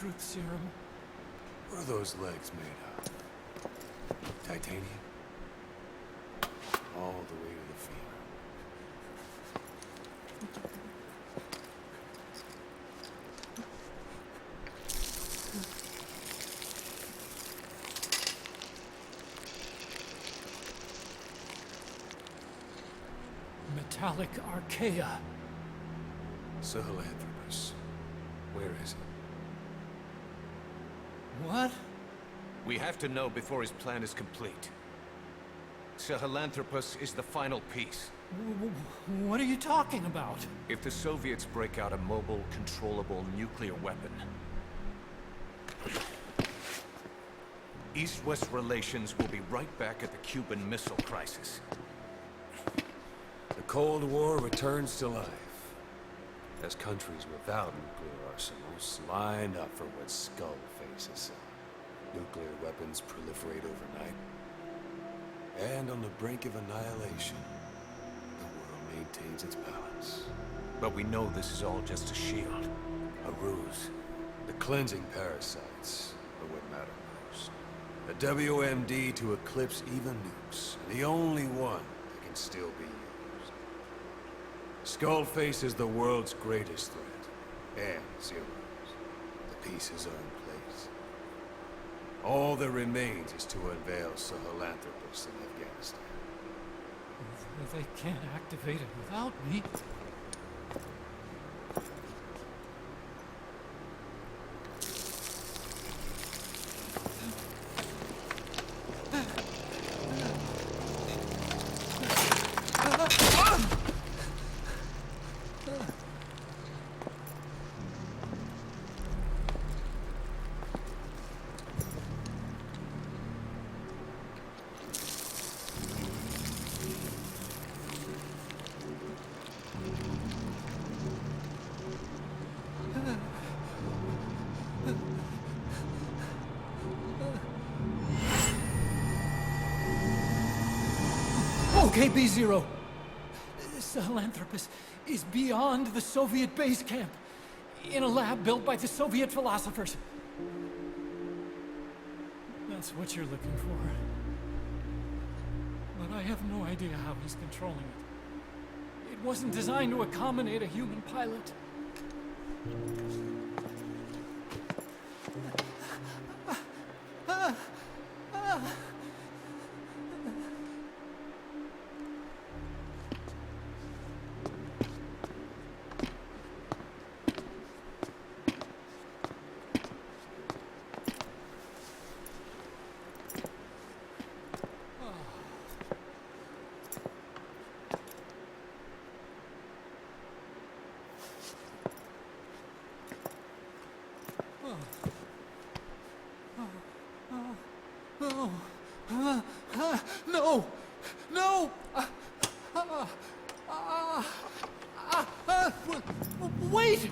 truth serum. What are those legs made of? Titanium? All the way to the femur. Metallic archaea. Sahelanthropus. Where is it? What? We have to know before his plan is complete. Sahelanthropus is the final piece. What are you talking about? If the Soviets break out a mobile, controllable nuclear weapon, East-West relations will be right back at the Cuban Missile Crisis. The Cold War returns to life. As countries without nuclear arsenals line up for what Skullface is saying. Nuclear weapons proliferate overnight. And on the brink of annihilation, the world maintains its balance. But we know this is all just a shield. A ruse. The cleansing parasites are what matter most. A WMD to eclipse even nukes. The only one that can still be used. Skullface is the world's greatest threat. And Zero's. The pieces are in place. All that remains is to unveil Sahelanthropus in Afghanistan. They can't activate it without me. Okay, B-Zero. Sahelanthropus is beyond the Soviet base camp, in a lab built by the Soviet philosophers. That's what you're looking for. But I have no idea how he's controlling it. It wasn't designed to accommodate a human pilot. No! No! Wait!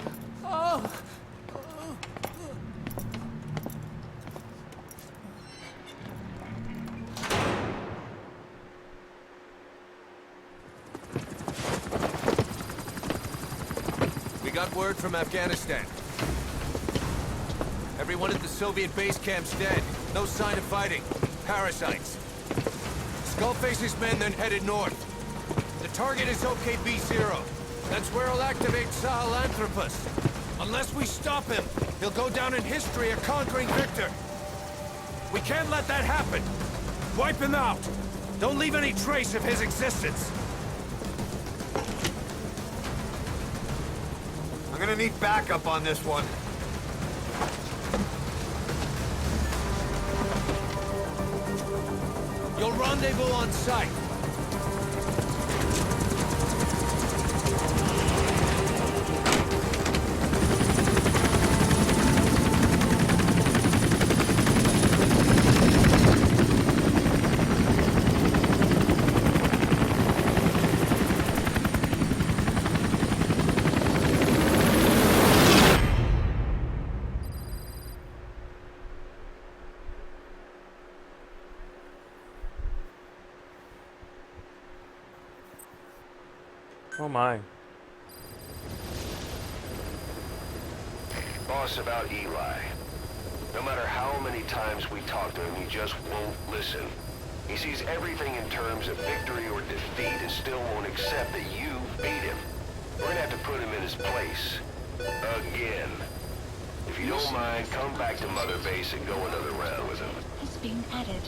We got word from Afghanistan. Everyone at the Soviet base camp's dead. No sign of fighting. Parasites. Skullface's men then headed north. The target is OKB-0. That's where he'll activate Sahelanthropus. Unless we stop him, he'll go down in history a conquering victor. We can't let that happen. Wipe him out. Don't leave any trace of his existence. I'm gonna need backup on this one. You'll rendezvous on site. Oh my. Boss, about Eli. No matter how many times we talk to him, he just won't listen. He sees everything in terms of victory or defeat and still won't accept that you beat him. We're gonna have to put him in his place. Again. If you don't mind, come back to Mother Base and go another round with him. Has been added.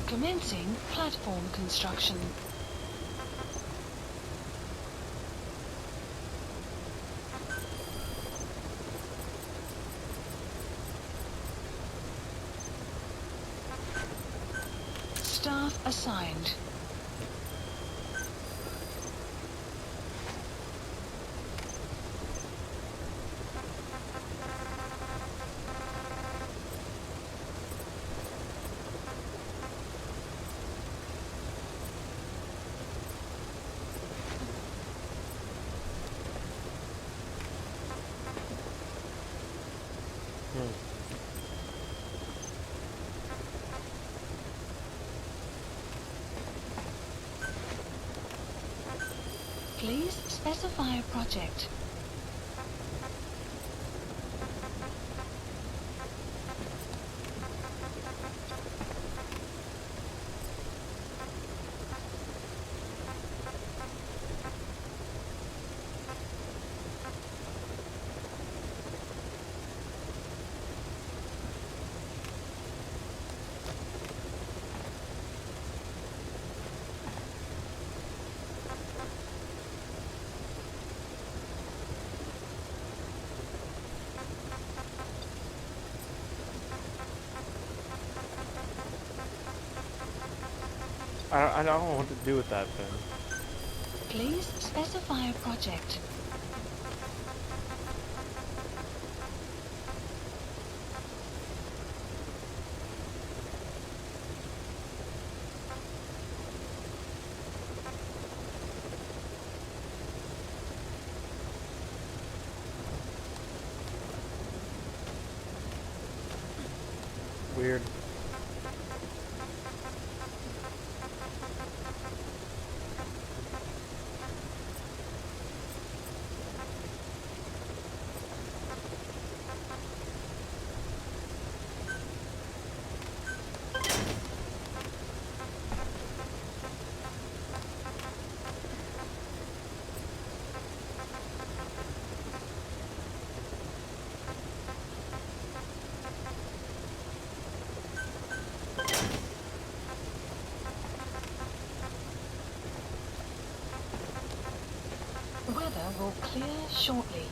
Commencing platform construction. Staff assigned. Please specify a project. I don't know what to do with that then. Please specify a project. Weird. Weather will clear shortly.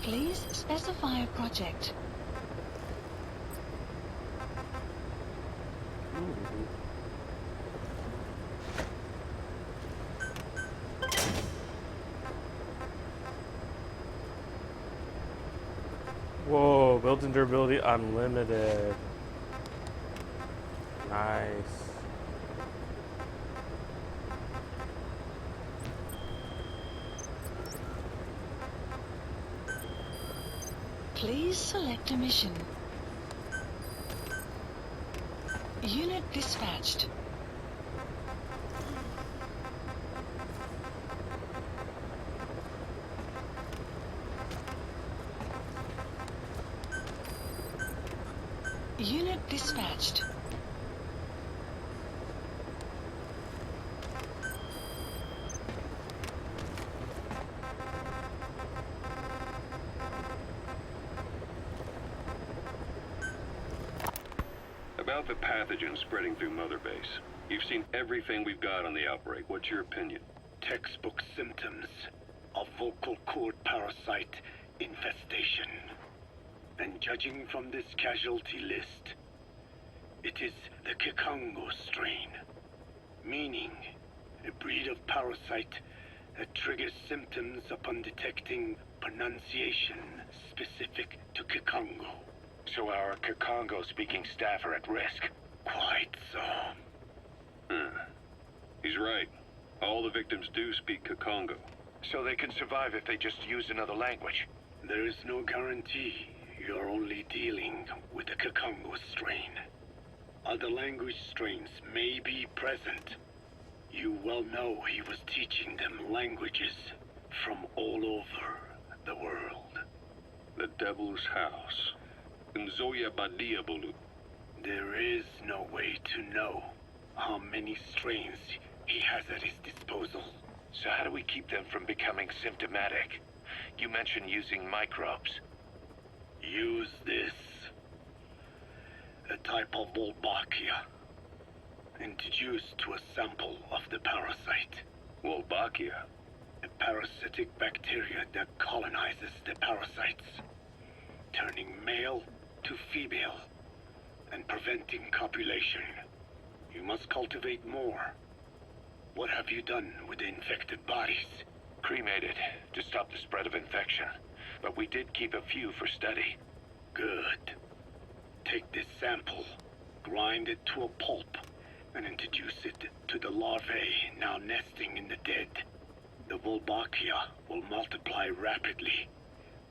Please specify a project. Whoa, built-in durability unlimited. Nice. Please select a mission. Unit dispatched. Unit dispatched. About the pathogen spreading through Mother Base. You've seen everything we've got on the outbreak. What's your opinion? Textbook symptoms of vocal cord parasite infestation. And judging from this casualty list, it is the Kikongo strain, meaning a breed of parasite that triggers symptoms upon detecting pronunciation specific to Kikongo. So our Kikongo-speaking staff are at risk. Quite so. He's right. All the victims do speak Kikongo. So they can survive if they just use another language. There is no guarantee. You're only dealing with the Kikongo strain. Other language strains may be present. You well know he was teaching them languages from all over the world. The Devil's House. Nzoya Badia Bulu. There is no way to know how many strains he has at his disposal. So how do we keep them from becoming symptomatic? You mentioned using microbes. Use this. A type of Wolbachia. Introduced to a sample of the parasite. Wolbachia. A parasitic bacteria that colonizes the parasites, turning male to female and preventing copulation. You must cultivate more. What have you done with the infected bodies? Cremated to stop the spread of infection. But we did keep a few for study. Good. Take this sample, grind it to a pulp, and introduce it to the larvae now nesting in the dead. The Wolbachia will multiply rapidly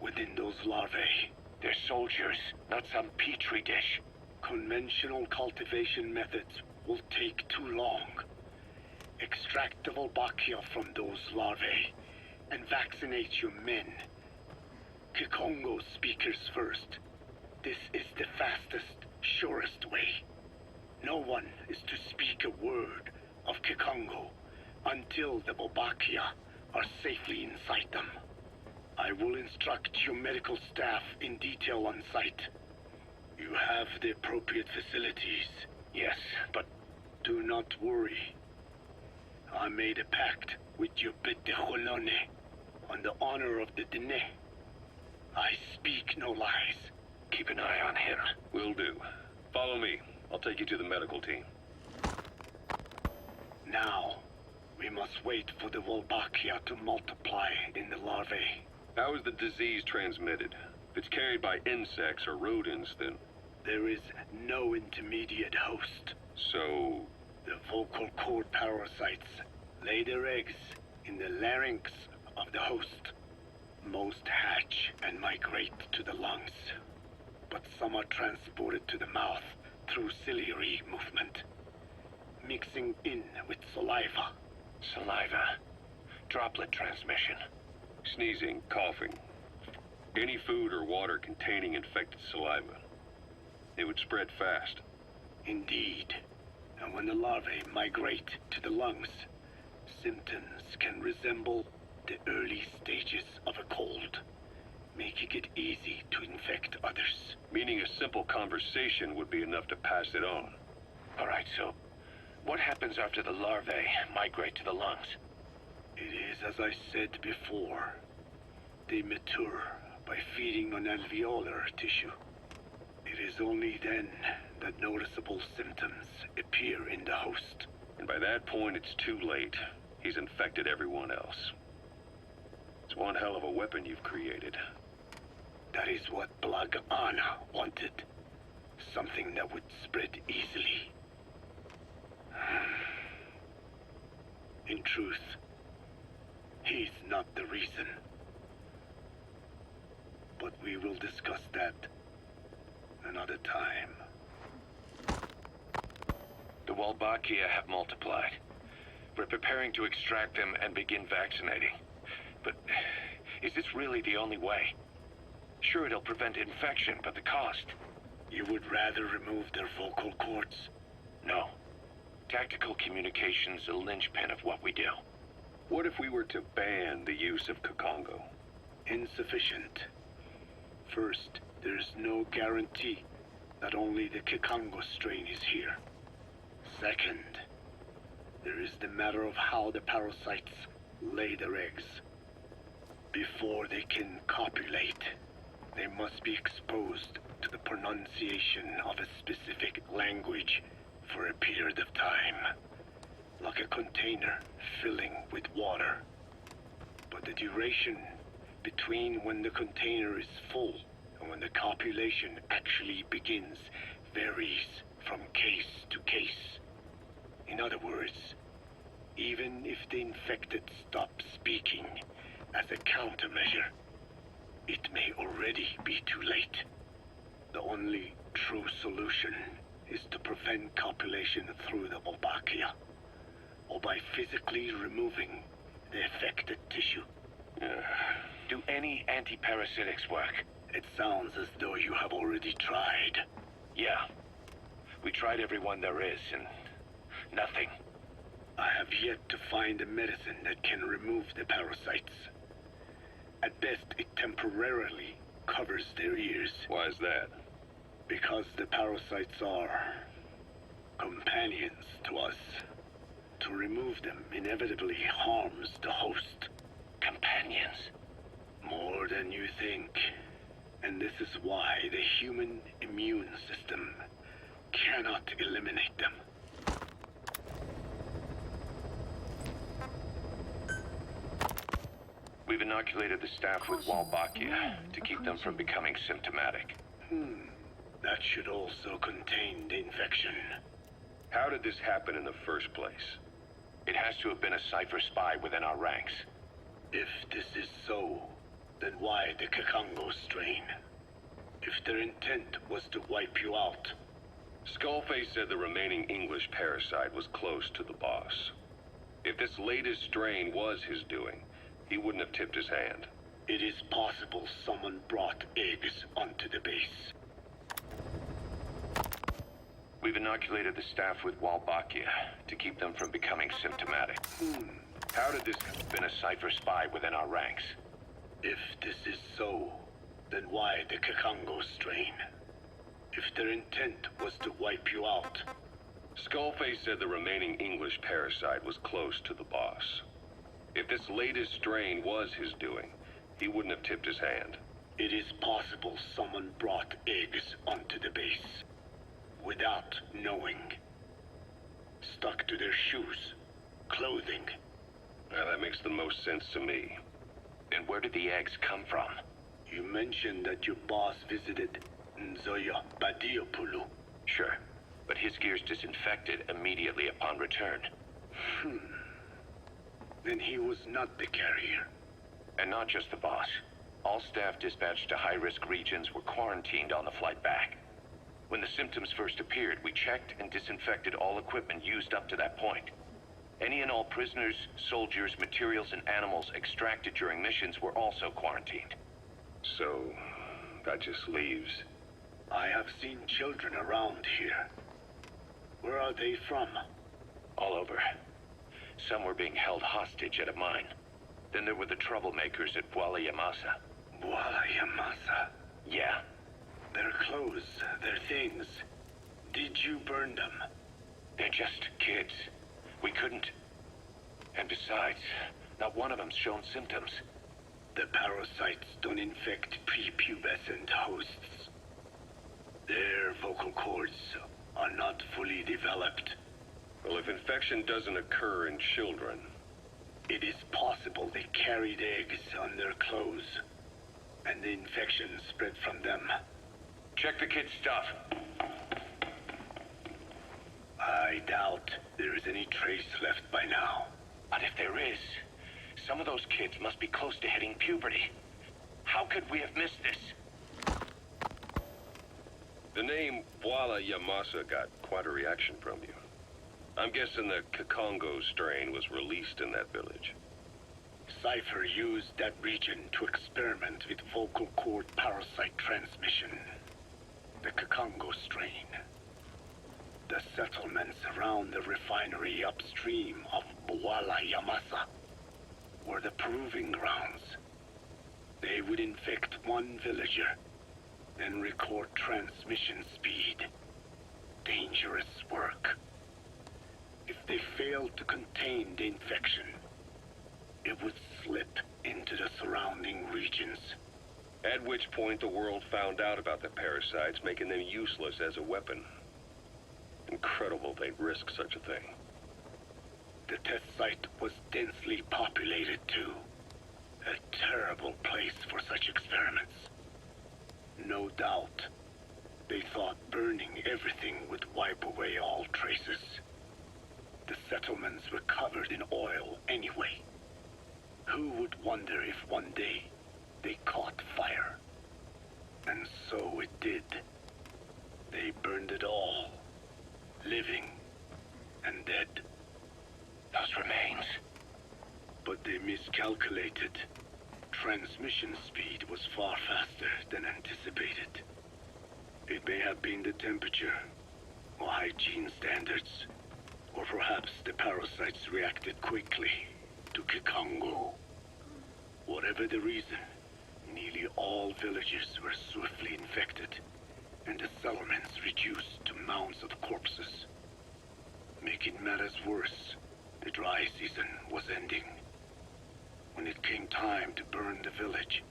within those larvae. They're soldiers, not some petri dish. Conventional cultivation methods will take too long. Extract the Wolbachia from those larvae and vaccinate your men. Kikongo speakers first. This is the fastest, surest way. No one is to speak a word of Kikongo until the Wolbachia are safely inside them. I will instruct your medical staff in detail on site. You have the appropriate facilities. Yes, but do not worry. I made a pact with your Bete Holone on the honor of the Dene. I speak no lies. keep an eye on him. Will do. Follow me. I'll take you to the medical team. Now, we must wait for the Wolbachia to multiply in the larvae. How is the disease transmitted? If it's carried by insects or rodents, then... There is no intermediate host. So... The vocal cord parasites lay their eggs in the larynx of the host. Most hatch and migrate to the lungs, but some are transported to the mouth through ciliary movement, mixing in with saliva. Saliva. Droplet transmission. Sneezing, coughing. Any food or water containing infected saliva. It would spread fast. Indeed. And when the larvae migrate to the lungs, symptoms can resemble the early stages of a cold, making it easy to infect others. Meaning a simple conversation would be enough to pass it on. All right, so what happens after the larvae migrate to the lungs? It is as I said before. They mature by feeding on alveolar tissue. It is only then that noticeable symptoms appear in the host. And by that point, it's too late. He's infected everyone else. It's one hell of a weapon you've created. That is what Blag Ana wanted. Something that would spread easily. In truth, he's not the reason. But we will discuss that another time. The Walbakia have multiplied. We're preparing to extract them and begin vaccinating. But is this really the only way? Sure, it'll prevent infection, but the cost... You would rather remove their vocal cords? No. Tactical communication's a linchpin of what we do. What if we were to ban the use of Kakongo? Insufficient. First, there's no guarantee that only the Kikongo strain is here. Second, there is the matter of how the parasites lay their eggs. Before they can copulate, they must be exposed to the pronunciation of a specific language for a period of time, like a container filling with water. But the duration between when the container is full and when the copulation actually begins varies from case to case. In other words, even if the infected stop speaking as a countermeasure, it may already be too late. The only true solution is to prevent copulation through the Wolbachia, or by physically removing the affected tissue. Do any anti-parasitics work? It sounds as though you have already tried. Yeah. We tried every one there is, and nothing. I have yet to find a medicine that can remove the parasites. At best, it temporarily covers their ears. Why is that? Because the parasites are companions to us. To remove them inevitably harms the host. Companions? More than you think. And this is why the human immune system cannot eliminate them. We've inoculated the staff with Walbachia to keep them from becoming symptomatic. That should also contain the infection. How did this happen in the first place? It has to have been a Cypher spy within our ranks. If this is so, then why the Kakongo strain? If their intent was to wipe you out. Skullface said the remaining English parasite was close to the boss. If this latest strain was his doing, he wouldn't have tipped his hand. It is possible someone brought eggs onto the base. We've inoculated the staff with Walbachia to keep them from becoming symptomatic. How did this have been a Cypher spy within our ranks? If this is so, then why the Kakongo strain? If their intent was to wipe you out. Skullface said the remaining English parasite was close to the boss. If this latest strain was his doing, he wouldn't have tipped his hand. It is possible someone brought eggs onto the base. Without knowing. Stuck to their shoes, clothing. Now that makes the most sense to me. And where did the eggs come from? You mentioned that your boss visited Nzoya Badiopulu. Sure, but his gear's disinfected immediately upon return. Then he was not the carrier. And not just the boss. All staff dispatched to high-risk regions were quarantined on the flight back. When the symptoms first appeared, we checked and disinfected all equipment used up to that point. Any and all prisoners, soldiers, materials, and animals extracted during missions were also quarantined. So, that just leaves... I have seen children around here. Where are they from? All over. Some were being held hostage at a mine. Then there were the troublemakers at Bwala Yamasa. Bwala Yamasa? Yeah. Their clothes, their things. Did you burn them? They're just kids. We couldn't. And besides, not one of them's shown symptoms. The parasites don't infect prepubescent hosts. Their vocal cords are not fully developed. Well, if infection doesn't occur in children... It is possible they carried eggs on their clothes, and the infection spread from them. Check the kid's stuff. I doubt there is any trace left by now. But if there is, some of those kids must be close to hitting puberty. How could we have missed this? The name Bwala Yamasa got quite a reaction from you. I'm guessing the Kikongo strain was released in that village. Cypher used that region to experiment with vocal cord parasite transmission. The Kikongo strain. The settlements around the refinery upstream of Bwala Yamasa were the proving grounds. They would infect one villager, then record transmission speed. Dangerous work. If they failed to contain the infection, it would slip into the surrounding regions. At which point the world found out about the parasites, making them useless as a weapon. Incredible they'd risk such a thing. The test site was densely populated too. A terrible place for such experiments. No doubt, they thought burning everything would wipe away all traces. The settlements were covered in oil anyway. Who would wonder if one day they caught fire? And so it did. They burned it all. Living and dead. Those remains. But they miscalculated. Transmission speed was far faster than anticipated. It may have been the temperature, or hygiene standards, or perhaps the parasites reacted quickly to Kikongo. Whatever the reason, nearly all villages were swiftly infected, and the settlements reduced to mounds of corpses. Making matters worse, the dry season was ending. When it came time to burn the village,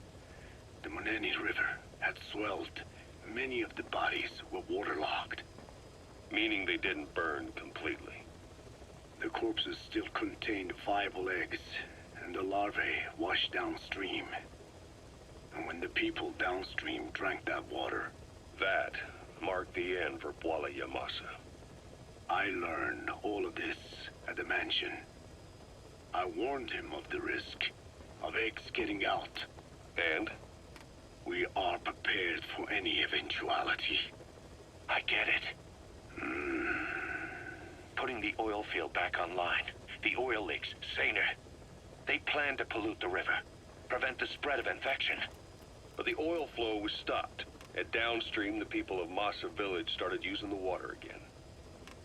the Moneni River had swelled. Many of the bodies were waterlogged. Meaning they didn't burn completely. The corpses still contained viable eggs, and the larvae washed downstream. And when the people downstream drank that water, That marked the end for Bwala Yamasa. I learned all of this at the mansion. I warned him of the risk of eggs getting out. And? We are prepared for any eventuality. I get it. Putting the oil field back online. The oil leaks, saner. They plan to pollute the river. Prevent the spread of infection. But the oil flow was stopped. And downstream, the people of Masa village started using the water again.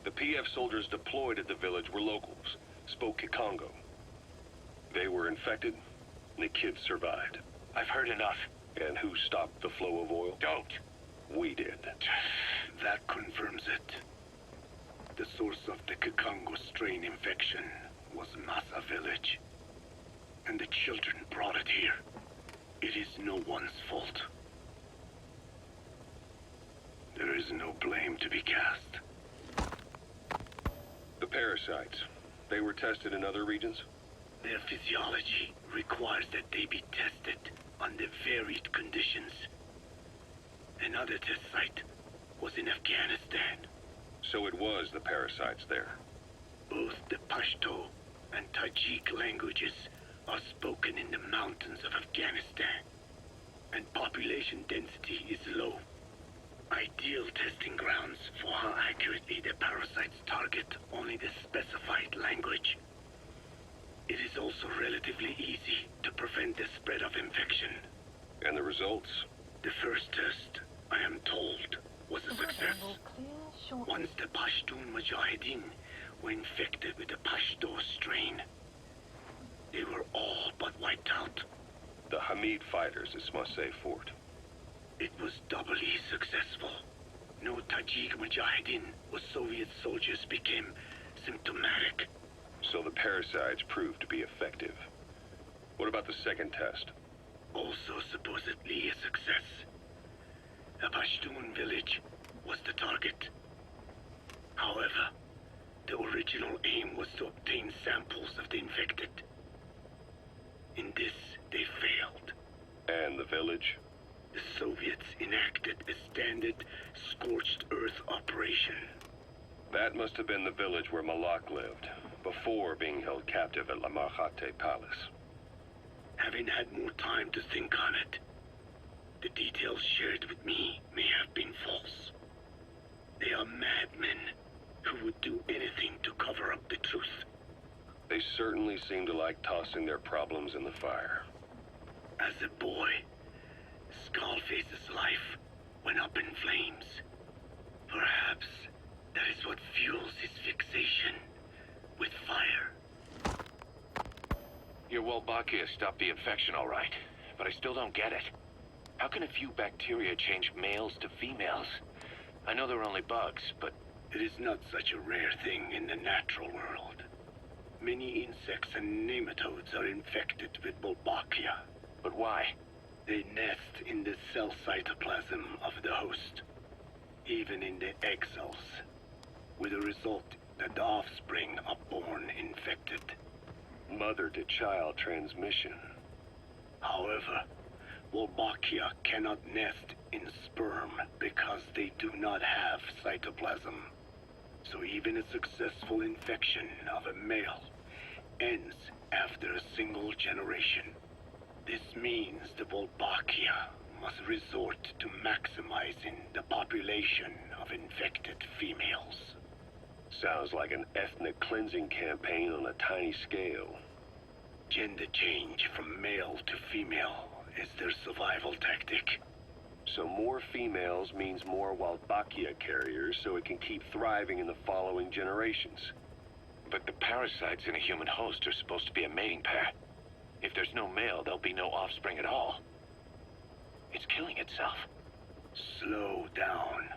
The PF soldiers deployed at the village were locals, spoke Kikongo. They were infected, and the kids survived. I've heard enough. And who stopped the flow of oil? Don't. We did. That confirms it. The source of the Kikongo strain infection was Masa village. And the children brought it here. It is no one's fault. There is no blame to be cast. The parasites, they were tested in other regions? Their physiology requires that they be tested under varied conditions. Another test site was in Afghanistan. So it was the parasites there. Both the Pashto and Tajik languages are spoken in the mountains of Afghanistan, and population density is low. Ideal testing grounds for how accurately the parasites target only the specified language. It is also relatively easy to prevent the spread of infection. And the results? The first test, I am told, was a success. Once the Pashtun Mujahideen were infected with the Pashto strain, they were all but wiped out. The Hamid fighters at Smasei Fort. It was doubly successful. No Tajik Mujahideen or Soviet soldiers became symptomatic. So the parasites proved to be effective. What about the second test? Also supposedly a success. A Pashtun village was the target. However, the original aim was to obtain samples of the infected. In this, they failed. And the village? The Soviets enacted a standard scorched earth operation. That must have been the village where Malak lived, before being held captive at La Marjate Palace. Having had more time to think on it, the details shared with me may have been false. They are madmen who would do anything to cover up the truth. They certainly seem to like tossing their problems in the fire. As a boy, Skullface's life went up in flames. Perhaps that is what fuels his fixation with fire. Your Wolbachia stopped the infection all right, but I still don't get it. How can a few bacteria change males to females? I know they're only bugs, but... It is not such a rare thing in the natural world. Many insects and nematodes are infected with Wolbachia. But why? They nest in the cell cytoplasm of the host, even in the egg cells, with the result that the offspring are born infected. Mother-to-child transmission. However, Wolbachia cannot nest in sperm because they do not have cytoplasm. So even a successful infection of a male ends after a single generation. This means the Wolbachia must resort to maximizing the population of infected females. Sounds like an ethnic cleansing campaign on a tiny scale. Gender change from male to female is their survival tactic. So more females means more Wolbachia carriers, so it can keep thriving in the following generations. But the parasites in a human host are supposed to be a mating pair. If there's no male, there'll be no offspring at all. It's killing itself. Slow down.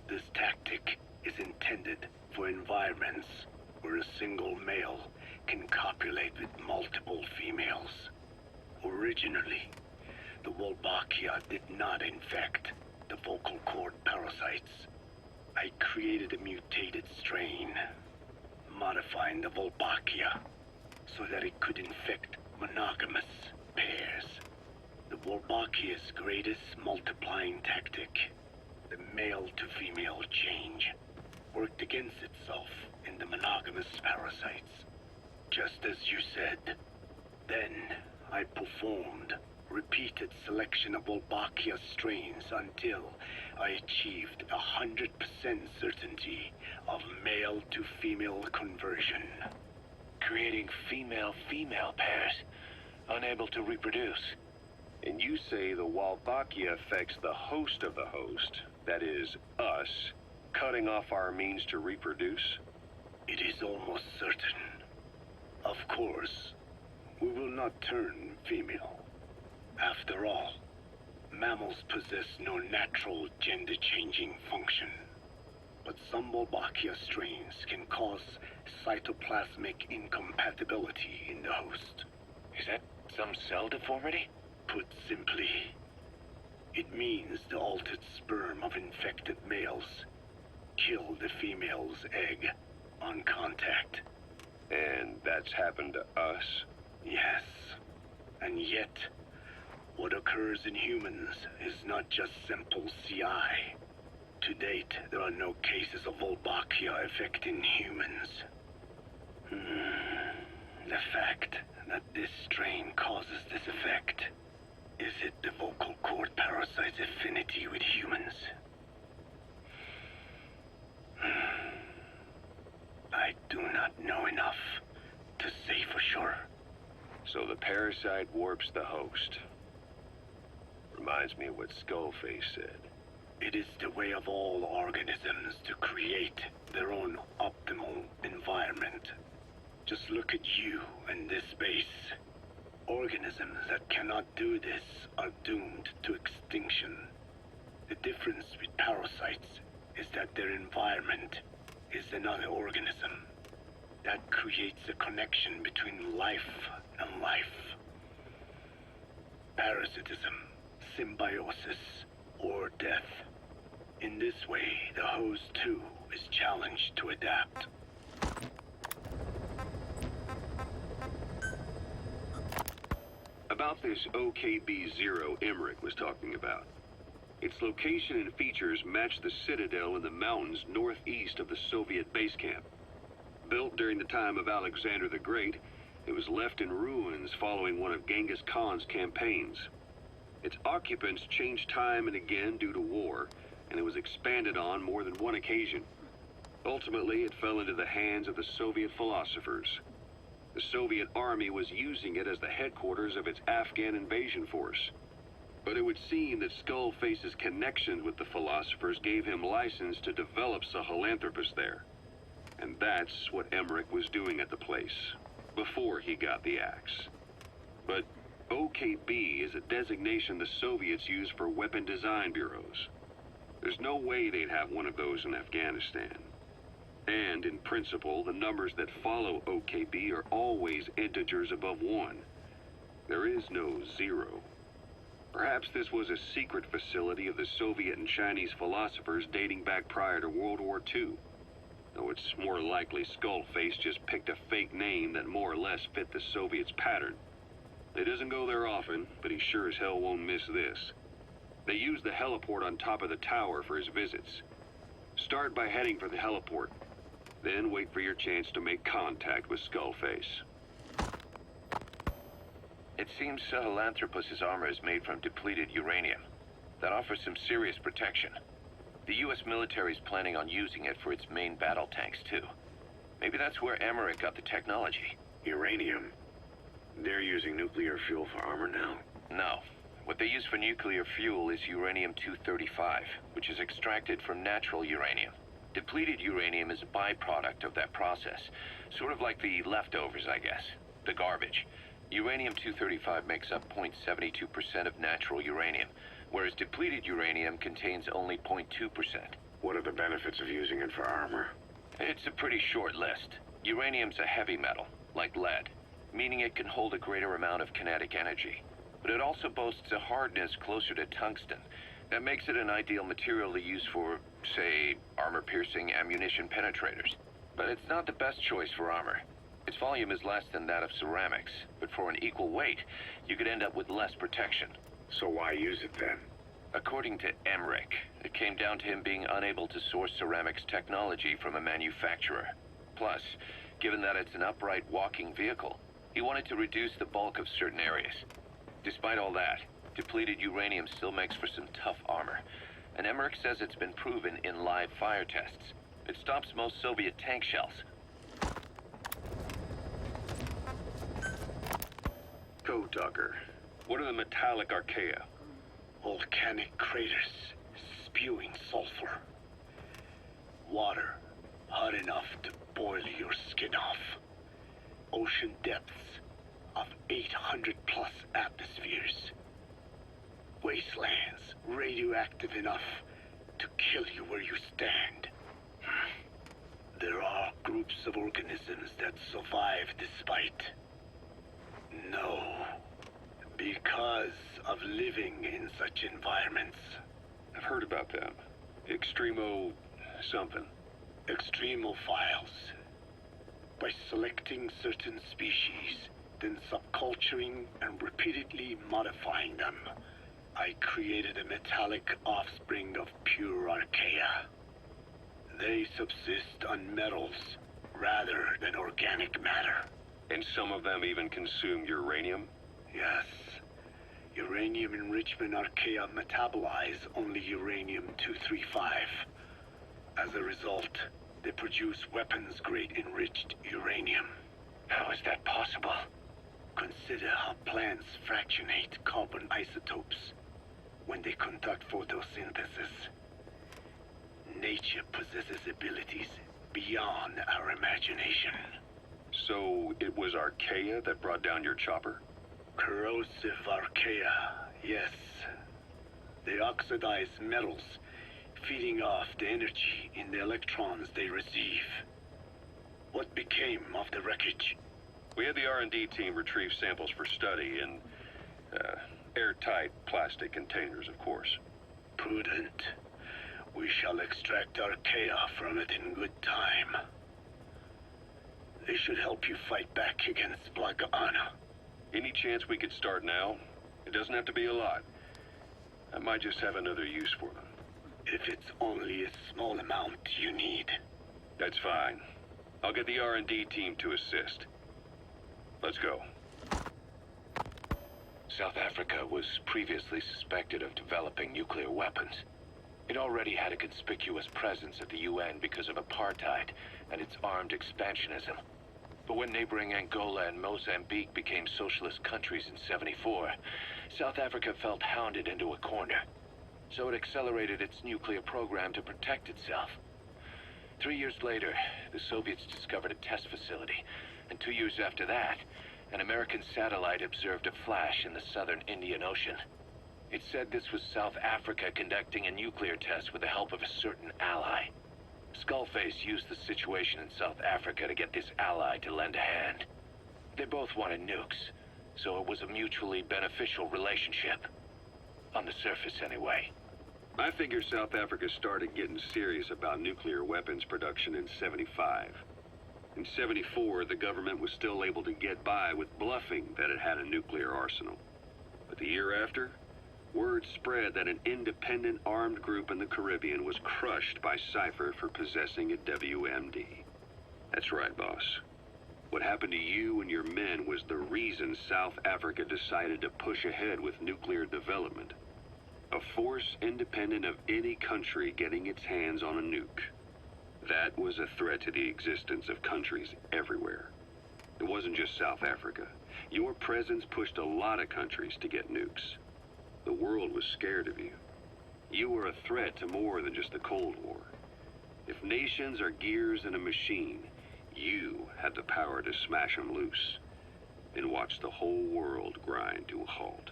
This tactic is intended for environments where a single male can copulate with multiple females. Originally, the Wolbachia did not infect the vocal cord parasites. I created a mutated strain, modifying the Wolbachia so that it could infect monogamous pairs. The Wolbachia's greatest multiplying tactic, the male-to-female change, worked against itself in the monogamous parasites. Just as you said. Then I performed repeated selection of Wolbachia strains until I achieved 100% certainty of male-to-female conversion. Creating female-female pairs, unable to reproduce. And you say the Wolbachia affects the host of the host, that is, us, cutting off our means to reproduce? It is almost certain. Of course, we will not turn female. After all, mammals possess no natural gender-changing function. But some Wolbachia strains can cause cytoplasmic incompatibility in the host. Is that some cell deformity? Put simply, it means the altered sperm of infected males kill the female's egg on contact. And that's happened to us? Yes. And yet, what occurs in humans is not just simple CI. To date, there are no cases of Wolbachia affecting humans. The fact that this strain causes this effect, is it the vocal cord parasite's affinity with humans? I do not know enough to say for sure. So the parasite warps the host. Reminds me of what Skullface said. It is the way of all organisms to create their own optimal environment. Just look at you and this base. Organisms that cannot do this are doomed to extinction. The difference with parasites is that their environment is another organism. That creates a connection between life and life. Parasitism, symbiosis, or death. In this way, the host too is challenged to adapt. About this OKB-0 Emmerich was talking about. Its location and features match the citadel in the mountains northeast of the Soviet base camp. Built during the time of Alexander the Great, it was left in ruins following one of Genghis Khan's campaigns. Its occupants changed time and again due to war, and it was expanded on more than one occasion. Ultimately, it fell into the hands of the Soviet philosophers. The Soviet army was using it as the headquarters of its Afghan invasion force. But it would seem that Skullface's connections with the philosophers gave him license to develop Sahelanthropus there. And that's what Emmerich was doing at the place, before he got the axe. But OKB is a designation the Soviets use for weapon design bureaus. There's no way they'd have one of those in Afghanistan. And, in principle, the numbers that follow OKB are always integers above 1. There is no 0. Perhaps this was a secret facility of the Soviet and Chinese philosophers dating back prior to World War II. Though it's more likely Skullface just picked a fake name that more or less fit the Soviets' pattern. He doesn't go there often, but he sure as hell won't miss this. They use the heliport on top of the tower for his visits. Start by heading for the heliport. Then wait for your chance to make contact with Skullface. It seems Sahelanthropus' armor is made from depleted uranium. That offers some serious protection. The U.S. military is planning on using it for its main battle tanks, too. Maybe that's where Emmerich got the technology. Uranium. They're using nuclear fuel for armor now? No. What they use for nuclear fuel is uranium-235, which is extracted from natural uranium. Depleted uranium is a byproduct of that process. Sort of like the leftovers, I guess. The garbage. Uranium-235 makes up 0.72% of natural uranium, whereas depleted uranium contains only 0.2%. What are the benefits of using it for armor? It's a pretty short list. Uranium's a heavy metal, like lead, meaning it can hold a greater amount of kinetic energy. But it also boasts a hardness closer to tungsten. That makes it an ideal material to use for, say, armor-piercing ammunition penetrators. But it's not the best choice for armor. Its volume is less than that of ceramics, but for an equal weight, you could end up with less protection. So why use it then? According to Emmerich, it came down to him being unable to source ceramics technology from a manufacturer. Plus, given that it's an upright walking vehicle, he wanted to reduce the bulk of certain areas. Despite all that, depleted uranium still makes for some tough armor, and Emmerich says it's been proven in live fire tests. It stops most Soviet tank shells. Code Talker, what are the metallic archaea? Volcanic craters spewing sulfur. Water hot enough to boil your skin off. Ocean depths of 800 plus atmospheres. Wastelands radioactive enough to kill you where you stand. There are groups of organisms that survive despite. No. Because of living in such environments. I've heard about them. Extremo... something. Extremophiles. By selecting certain species, then subculturing and repeatedly modifying them, I created a metallic offspring of pure archaea. They subsist on metals rather than organic matter. And some of them even consume uranium? Yes. Uranium enrichment archaea metabolize only uranium-235. As a result, they produce weapons-grade enriched uranium. How is that possible? Consider how plants fractionate carbon isotopes when they conduct photosynthesis. Nature possesses abilities beyond our imagination. So it was archaea that brought down your chopper? Corrosive archaea, yes. They oxidize metals, feeding off the energy in the electrons they receive. What became of the wreckage? We had the R&D team retrieve samples for study in airtight plastic containers, of course. Prudent. We shall extract archaea from it in good time. They should help you fight back against Black Anna. Any chance we could start now? It doesn't have to be a lot. I might just have another use for them. If it's only a small amount you need. That's fine. I'll get the R&D team to assist. Let's go. South Africa was previously suspected of developing nuclear weapons. It already had a conspicuous presence at the UN because of apartheid and its armed expansionism. But when neighboring Angola and Mozambique became socialist countries in '74, South Africa felt hounded into a corner. So it accelerated its nuclear program to protect itself. 3 years later, the Soviets discovered a test facility, and 2 years after that, an American satellite observed a flash in the southern Indian Ocean. It said this was South Africa conducting a nuclear test with the help of a certain ally. Skullface used the situation in South Africa to get this ally to lend a hand. They both wanted nukes, so it was a mutually beneficial relationship. On the surface, anyway. I figure South Africa started getting serious about nuclear weapons production in '75. In '74, the government was still able to get by with bluffing that it had a nuclear arsenal. But the year after, word spread that an independent armed group in the Caribbean was crushed by Cypher for possessing a WMD. That's right, boss. What happened to you and your men was the reason South Africa decided to push ahead with nuclear development. A force independent of any country getting its hands on a nuke. That was a threat to the existence of countries everywhere. It wasn't just South Africa. Your presence pushed a lot of countries to get nukes. The world was scared of you. You were a threat to more than just the Cold War. If nations are gears in a machine, you had the power to smash them loose and watch the whole world grind to a halt.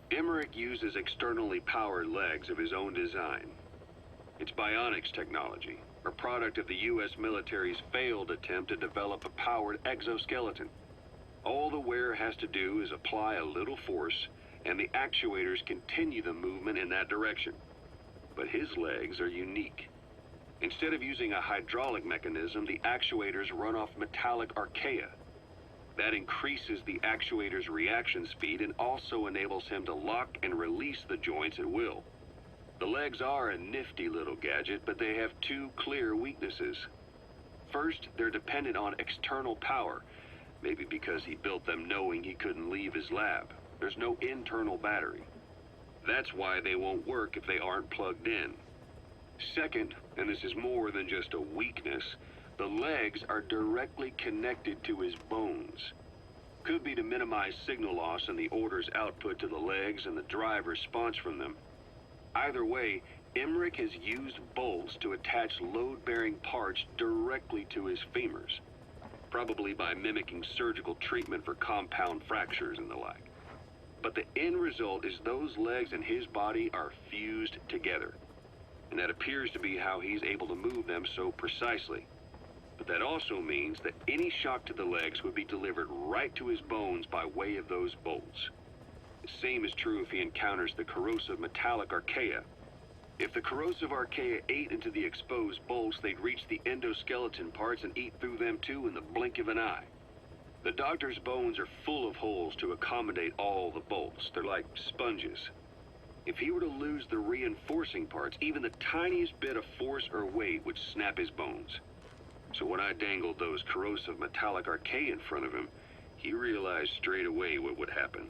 Emmerich uses externally powered legs of his own design. It's bionics technology, a product of the U.S. military's failed attempt to develop a powered exoskeleton. All the wearer has to do is apply a little force, and the actuators continue the movement in that direction. But his legs are unique. Instead of using a hydraulic mechanism, the actuators run off metallic archaea. That increases the actuator's reaction speed and also enables him to lock and release the joints at will. The legs are a nifty little gadget, but they have two clear weaknesses. First, they're dependent on external power, maybe because he built them knowing he couldn't leave his lab. There's no internal battery. That's why they won't work if they aren't plugged in. Second, and this is more than just a weakness, the legs are directly connected to his bones. Could be to minimize signal loss and the order's output to the legs and the drive response from them. Either way, Emmerich has used bolts to attach load-bearing parts directly to his femurs, probably by mimicking surgical treatment for compound fractures and the like. But the end result is those legs and his body are fused together, and that appears to be how he's able to move them so precisely. But that also means that any shock to the legs would be delivered right to his bones by way of those bolts. The same is true if he encounters the corrosive metallic archaea. If the corrosive archaea ate into the exposed bolts, they'd reach the endoskeleton parts and eat through them too in the blink of an eye. The doctor's bones are full of holes to accommodate all the bolts. They're like sponges. If he were to lose the reinforcing parts, even the tiniest bit of force or weight would snap his bones. So when I dangled those corrosive metallic archaea in front of him, he realized straight away what would happen.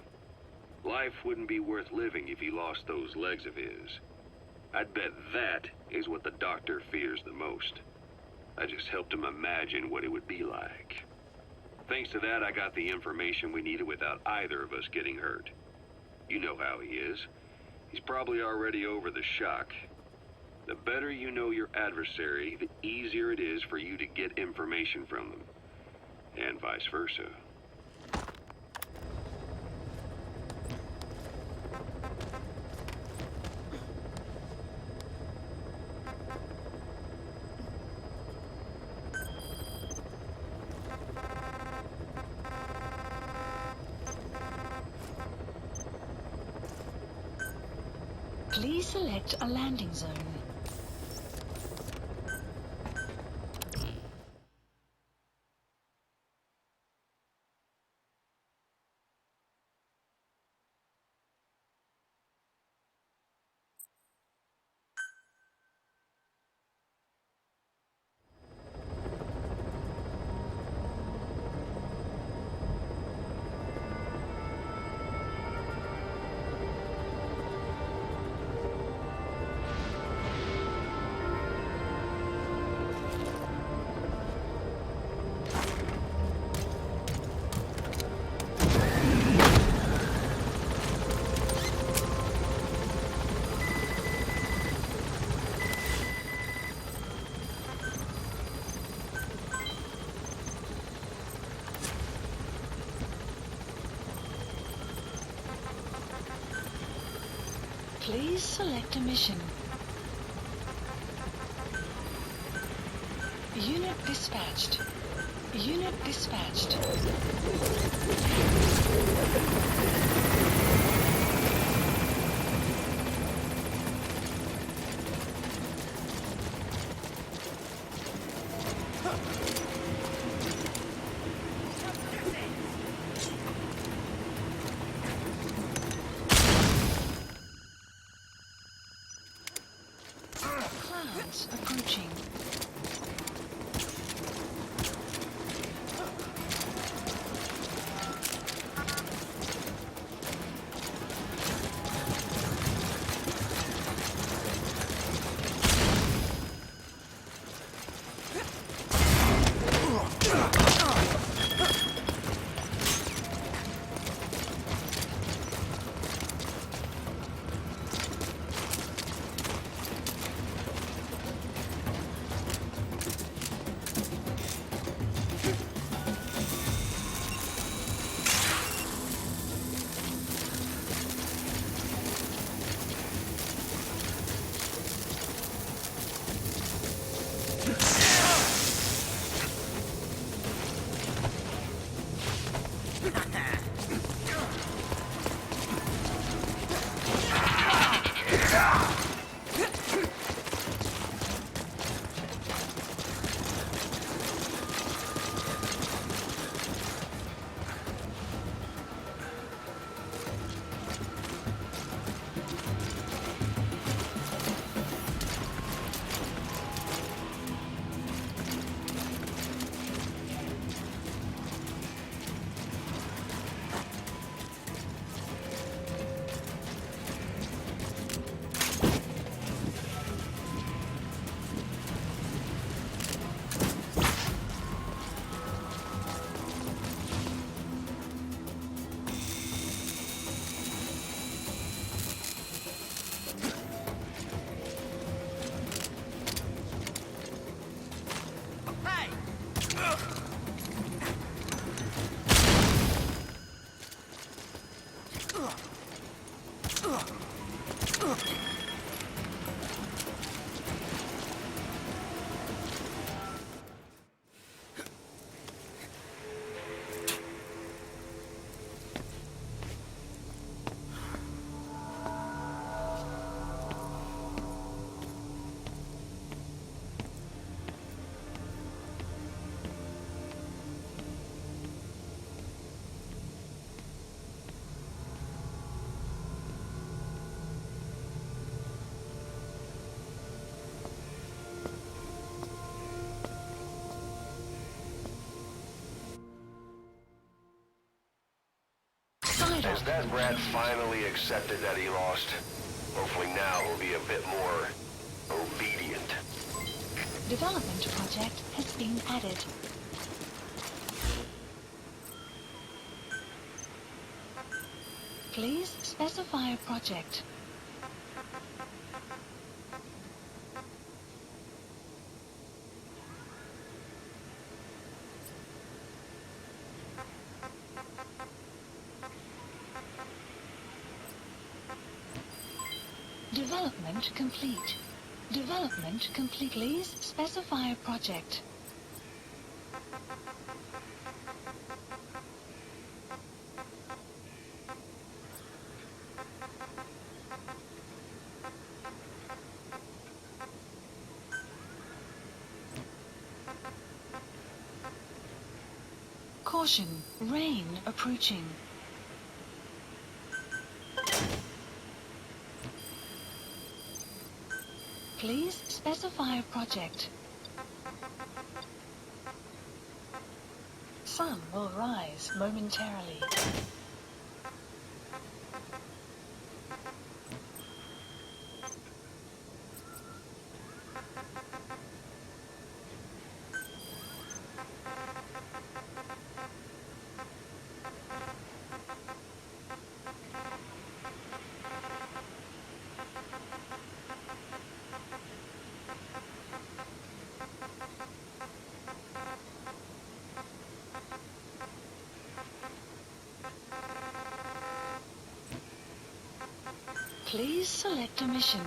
Life wouldn't be worth living if he lost those legs of his. I'd bet that is what the doctor fears the most. I just helped him imagine what it would be like. Thanks to that, I got the information we needed without either of us getting hurt. You know how he is. He's probably already over the shock. The better you know your adversary, the easier it is for you to get information from them. And vice versa. Please select a landing zone. Please select a mission. Unit dispatched. Unit dispatched. Clouds approaching. Has that brat finally accepted that he lost? Hopefully now he'll be a bit more obedient. Development project has been added. Please specify a project. Development complete. Development complete. Please specify a project. Caution, rain approaching. Please specify a project. Sun will rise momentarily. Please select a mission.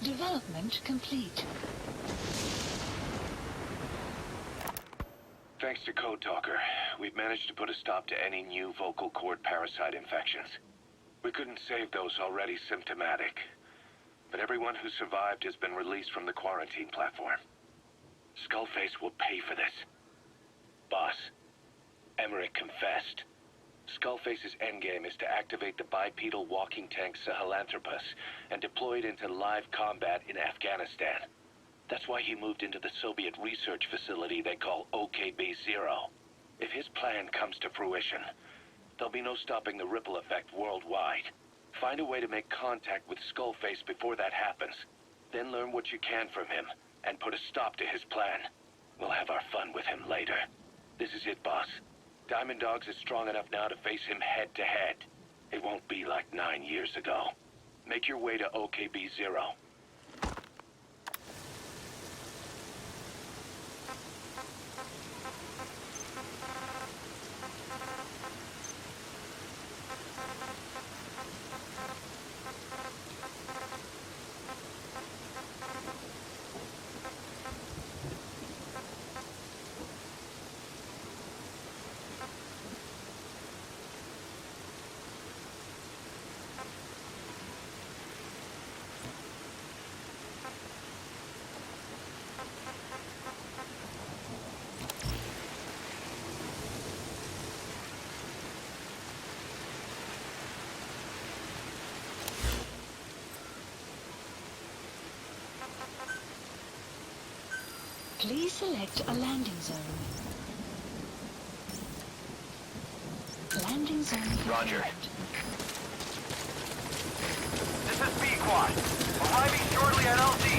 Development complete. Thanks to Code Talker, we've managed to put a stop to any new vocal cord parasite infections. We couldn't save those already symptomatic, but everyone who survived has been released from the quarantine platform. Skullface will pay for this. Boss, Emmerich confessed. Skullface's endgame is to activate the bipedal walking tank Sahelanthropus and deploy it into live combat in Afghanistan. That's why he moved into the Soviet research facility they call OKB-0. If his plan comes to fruition, there'll be no stopping the ripple effect worldwide. Find a way to make contact with Skullface before that happens. Then learn what you can from him and put a stop to his plan. We'll have our fun with him later. This is it, boss. Diamond Dogs is strong enough now to face him head-to-head. It won't be like 9 years ago. Make your way to OKB-0. Please select a landing zone. Landing zone Roger. confirmed. This is B-Quad. Arriving shortly at LZ